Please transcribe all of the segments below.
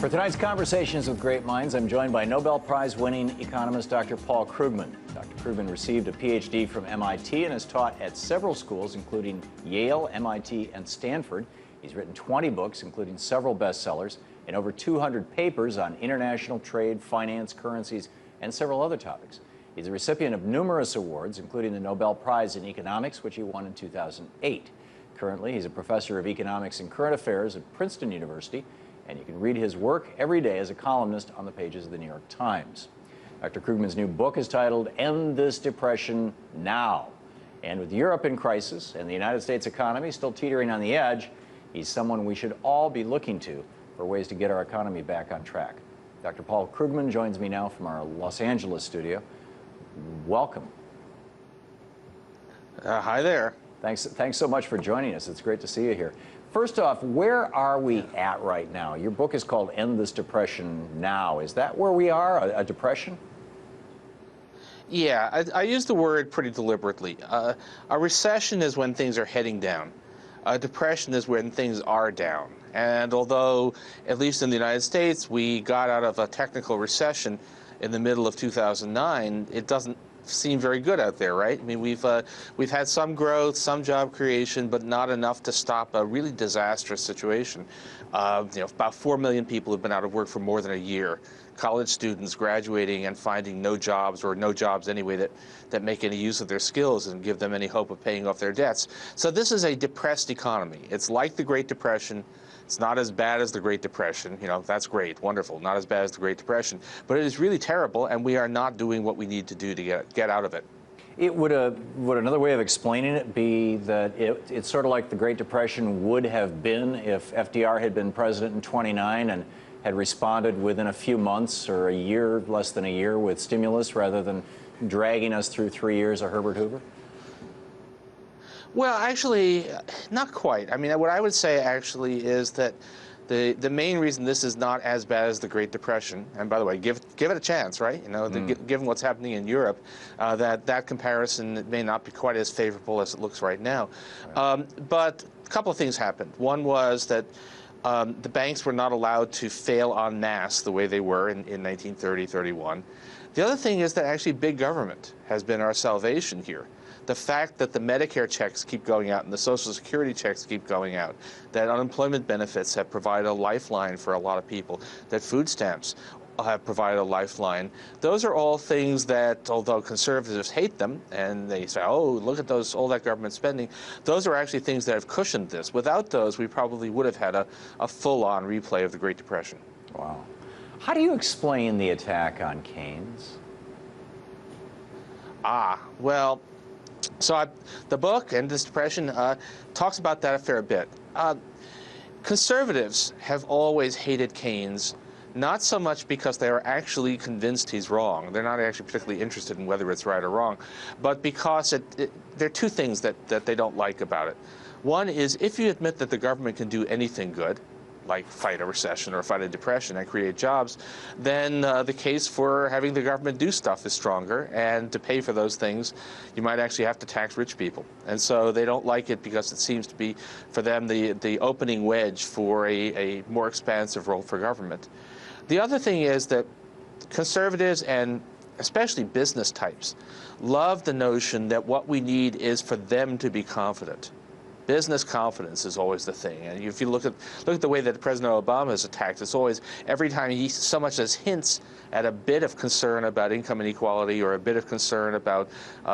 For tonight's Conversations with Great Minds, I'm joined by Nobel Prize winning economist Dr. Paul Krugman. Dr. Krugman received a Ph.D. from MIT and has taught at several schools, including Yale, MIT, and Stanford. He's written 20 books, including several bestsellers, and over 200 papers on international trade, finance, currencies, and several other topics. He's a recipient of numerous awards, including the Nobel Prize in Economics, which he won in 2008. Currently, he's a professor of economics and current affairs at Princeton University, and you can read his work every day as a columnist on the pages of the New York Times. Dr. Krugman's new book is titled End This Depression Now. And with Europe in crisis and the United States economy still teetering on the edge, he's someone we should all be looking to for ways to get our economy back on track. Dr. Paul Krugman joins me now from our Los Angeles studio. Welcome. Hi there. Thanks so much for joining us. It's great to see you here. First off, where are we at right now? Your book is called End This Depression Now. Is that where we are, a depression? Yeah, I use the word pretty deliberately. A recession is when things are heading down. A depression is when things are down. And although, at least in the United States, we got out of a technical recession in the middle of 2009, it doesn't seem very good out there, right? I mean, we've had some growth, some job creation, but not enough to stop a really disastrous situation. About 4 million people have been out of work for more than a year. College students graduating and finding no jobs, or no jobs anyway, that make any use of their skills and give them any hope of paying off their debts. So this is a depressed economy. It's like the Great Depression. It's not as bad as the Great Depression. You know, that's great, wonderful. Not as bad as the Great Depression. But it is really terrible, and we are not doing what we need to do to get out of it. Would another way of explaining it be that it's sort of like the Great Depression would have been if FDR had been president in '29 and had responded within a few months or a year, less than a year, with stimulus rather than dragging us through 3 years of Herbert Hoover? Well, actually, not quite. I mean, what I would say actually is that the main reason this is not as bad as the Great Depression, and by the way, give it a chance, right? You know, given what's happening in Europe, that comparison may not be quite as favorable as it looks right now. But a couple of things happened. One was that the banks were not allowed to fail en masse the way they were in 1930-31. The other thing is that actually big government has been our salvation here. The fact that the Medicare checks keep going out and the Social Security checks keep going out, that unemployment benefits have provided a lifeline for a lot of people, that food stamps have provided a lifeline. Those are all things that, although conservatives hate them, and they say, oh, look at all that government spending, those are actually things that have cushioned this. Without those, we probably would have had a full-on replay of the Great Depression. Wow. How do you explain the attack on Keynes? Well, so the book, End This Depression, talks about that a fair bit. Conservatives have always hated Keynes, not so much because they are actually convinced he's wrong. They're not actually particularly interested in whether it's right or wrong, but because there are two things that they don't like about it. One is if you admit that the government can do anything good, like fight a recession or fight a depression and create jobs, then the case for having the government do stuff is stronger, and to pay for those things, you might actually have to tax rich people. And so they don't like it because it seems to be, for them, the opening wedge for a more expansive role for government. The other thing is that conservatives, and especially business types, love the notion that what we need is for them to be confident. Business confidence is always the thing, and if you look at the way that President Obama is attacked, it's always every time he so much as hints at a bit of concern about income inequality or a bit of concern about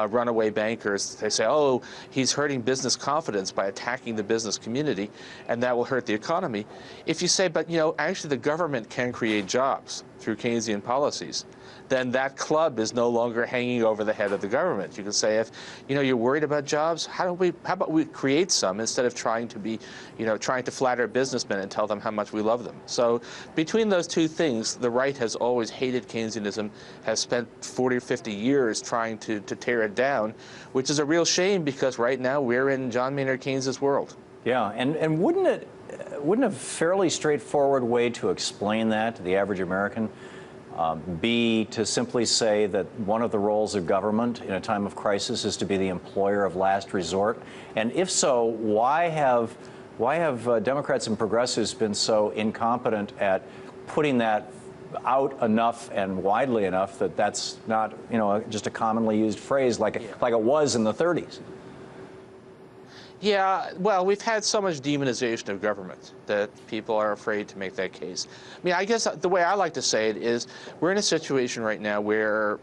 runaway bankers, they say, oh, he's hurting business confidence by attacking the business community, and that will hurt the economy. If you say, but you know, actually the government can create jobs through Keynesian policies, then that club is no longer hanging over the head of the government. You can say, if you're worried about jobs, how about we create some instead of trying to flatter businessmen and tell them how much we love them. So between those two things, the right has always hated Keynesianism, has spent 40 or 50 years trying to tear it down, which is a real shame because right now we're in John Maynard Keynes's world. Yeah, and wouldn't a fairly straightforward way to explain that to the average American be to simply say that one of the roles of government in a time of crisis is to be the employer of last resort? And if so, why have Democrats and progressives been so incompetent at putting that out enough and widely enough that that's not, you know, just a commonly used phrase like it was in the 30s. Yeah, well, we've had so much demonization of government that people are afraid to make that case. I mean, I guess the way I like to say it is we're in a situation right now where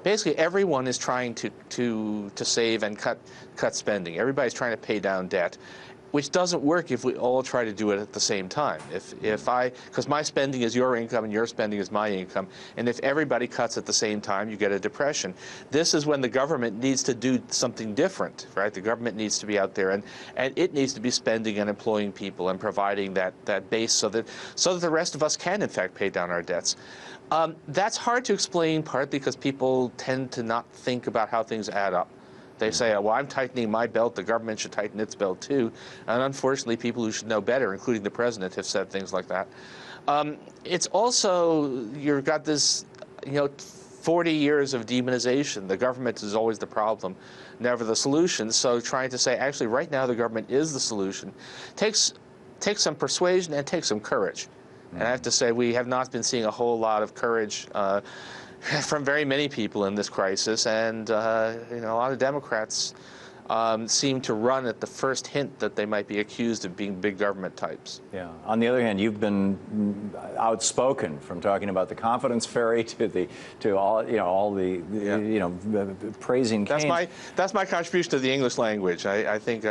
basically everyone is trying to save and cut spending. Everybody's trying to pay down debt, which doesn't work if we all try to do it at the same time. Because my spending is your income and your spending is my income, and if everybody cuts at the same time, you get a depression. This is when the government needs to do something different, right? The government needs to be out there, and it needs to be spending and employing people and providing that base so that the rest of us can, in fact, pay down our debts. That's hard to explain, partly because people tend to not think about how things add up. They say, well, I'm tightening my belt, the government should tighten its belt too. And unfortunately, people who should know better, including the president, have said things like that. It's also, you've got this, 40 years of demonization. The government is always the problem, never the solution. So trying to say, actually, right now the government is the solution takes some persuasion and takes some courage. And I have to say, we have not been seeing a whole lot of courage from very many people in this crisis, and a lot of Democrats seem to run at the first hint that they might be accused of being big government types. Yeah. On the other hand, you've been outspoken, from talking about the confidence fairy to all the praising Keynes. That's my contribution to the English language. I think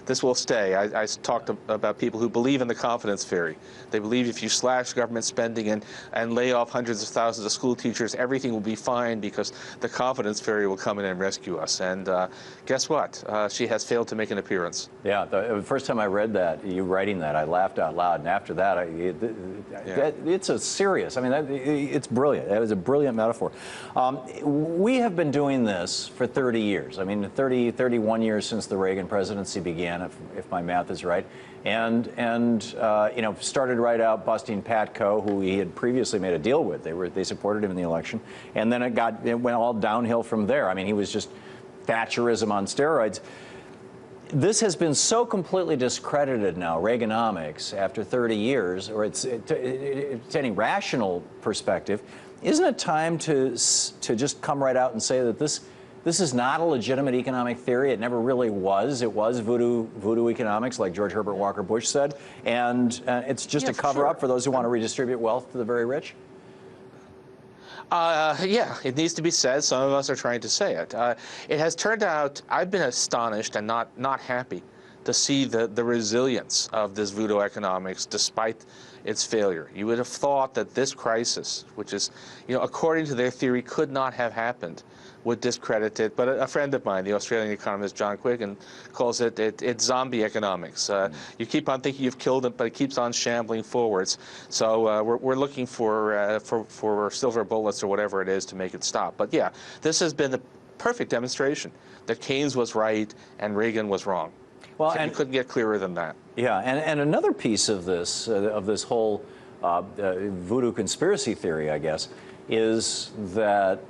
this will stay. I talked about people who believe in the confidence fairy. They believe if you slash government spending and lay off hundreds of thousands of school teachers, everything will be fine because the confidence fairy will come in and rescue us. And guess what? She has failed to make an appearance. Yeah, the first time I read that, you writing that, I laughed out loud, and after that, it's a serious. I mean, it's brilliant. That was a brilliant metaphor. We have been doing this for 30 years. I mean, 31 years since the Reagan presidency began, if my math is right, and started right out busting Patco, who he had previously made a deal with. They supported him in the election, and then it went all downhill from there. I mean, he was just Thatcherism on steroids. This has been so completely discredited now, Reaganomics, after 30 years, or it's any rational perspective. Isn't it time to just come right out and say that this is not a legitimate economic theory? It never really was. It was voodoo economics, like George Herbert Walker Bush said, and it's just a cover-up for those who want to redistribute wealth to the very rich? Yeah, it needs to be said. Some of us are trying to say it. It has turned out, I've been astonished and not happy to see the resilience of this voodoo economics despite its failure. You would have thought that this crisis, which is, according to their theory, could not have happened, would discredit it. But a friend of mine, the Australian economist John Quiggin, calls it's zombie economics. You keep on thinking you've killed it, but it keeps on shambling forwards. So we're looking for silver bullets or whatever it is to make it stop. But yeah, this has been the perfect demonstration that Keynes was right and Reagan was wrong. Well, and you couldn't get clearer than that. Yeah, and another piece of this whole voodoo conspiracy theory, I guess, is that,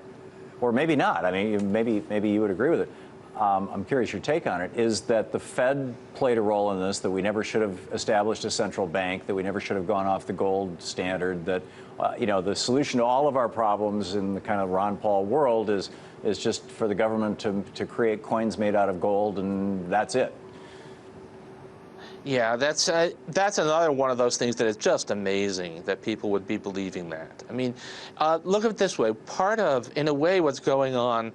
or maybe not. I mean, maybe you would agree with it. I'm curious your take on it. Is that the Fed played a role in this? That we never should have established a central bank? That we never should have gone off the gold standard? That the solution to all of our problems in the kind of Ron Paul world is just for the government to create coins made out of gold, and that's it. Yeah, that's another one of those things that is just amazing that people would be believing that. I mean, look at it this way. Part of, in a way, what's going on,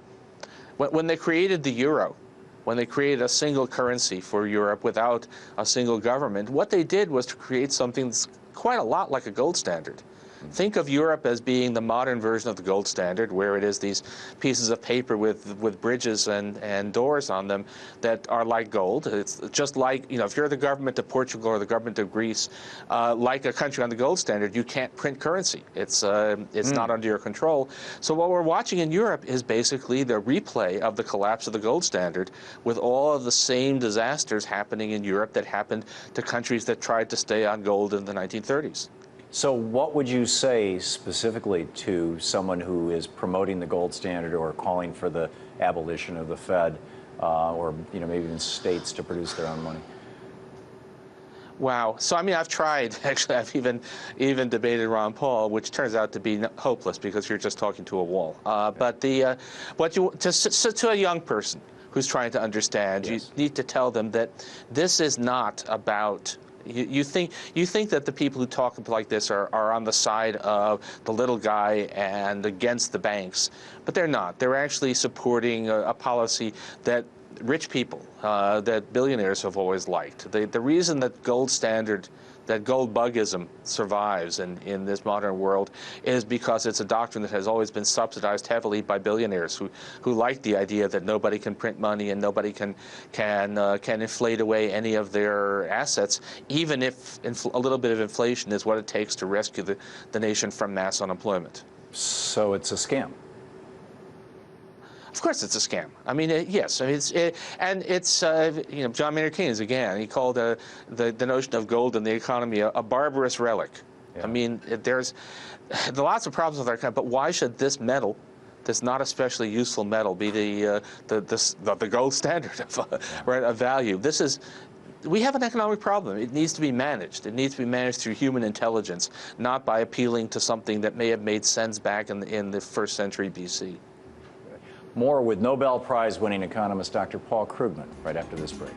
when they created the euro, when they created a single currency for Europe without a single government, what they did was to create something that's quite a lot like a gold standard. Think of Europe as being the modern version of the gold standard, where it is these pieces of paper with bridges and doors on them that are like gold. It's just like, if you're the government of Portugal or the government of Greece, like a country on the gold standard, you can't print currency. It's not under your control. So what we're watching in Europe is basically the replay of the collapse of the gold standard, with all of the same disasters happening in Europe that happened to countries that tried to stay on gold in the 1930s. So what would you say specifically to someone who is promoting the gold standard or calling for the abolition of the Fed, or maybe even states to produce their own money? Wow. So I mean, I've tried. Actually, I've even debated Ron Paul, which turns out to be hopeless because you're just talking to a wall. But what you to a young person who's trying to understand, Yes. you need to tell them that this is not about. You think that the people who talk like this are on the side of the little guy and against the banks, but they're not. They're actually supporting a policy that rich people, that billionaires have always liked. The reason that gold buggism survives in this modern world is because it's a doctrine that has always been subsidized heavily by billionaires who like the idea that nobody can print money and nobody can inflate away any of their assets, even if a little bit of inflation is what it takes to rescue the nation from mass unemployment. So it's a scam. Of course, it's a scam. I mean, yes. I mean, it's you know, John Maynard Keynes again. He called the notion of gold in the economy a barbarous relic. Yeah. I mean, there's lots of problems with our country, but why should this metal, this not especially useful metal, be the gold standard of value? We have an economic problem. It needs to be managed. It needs to be managed through human intelligence, not by appealing to something that may have made sense back in the first century BC. More with Nobel Prize winning economist Dr. Paul Krugman right after this break.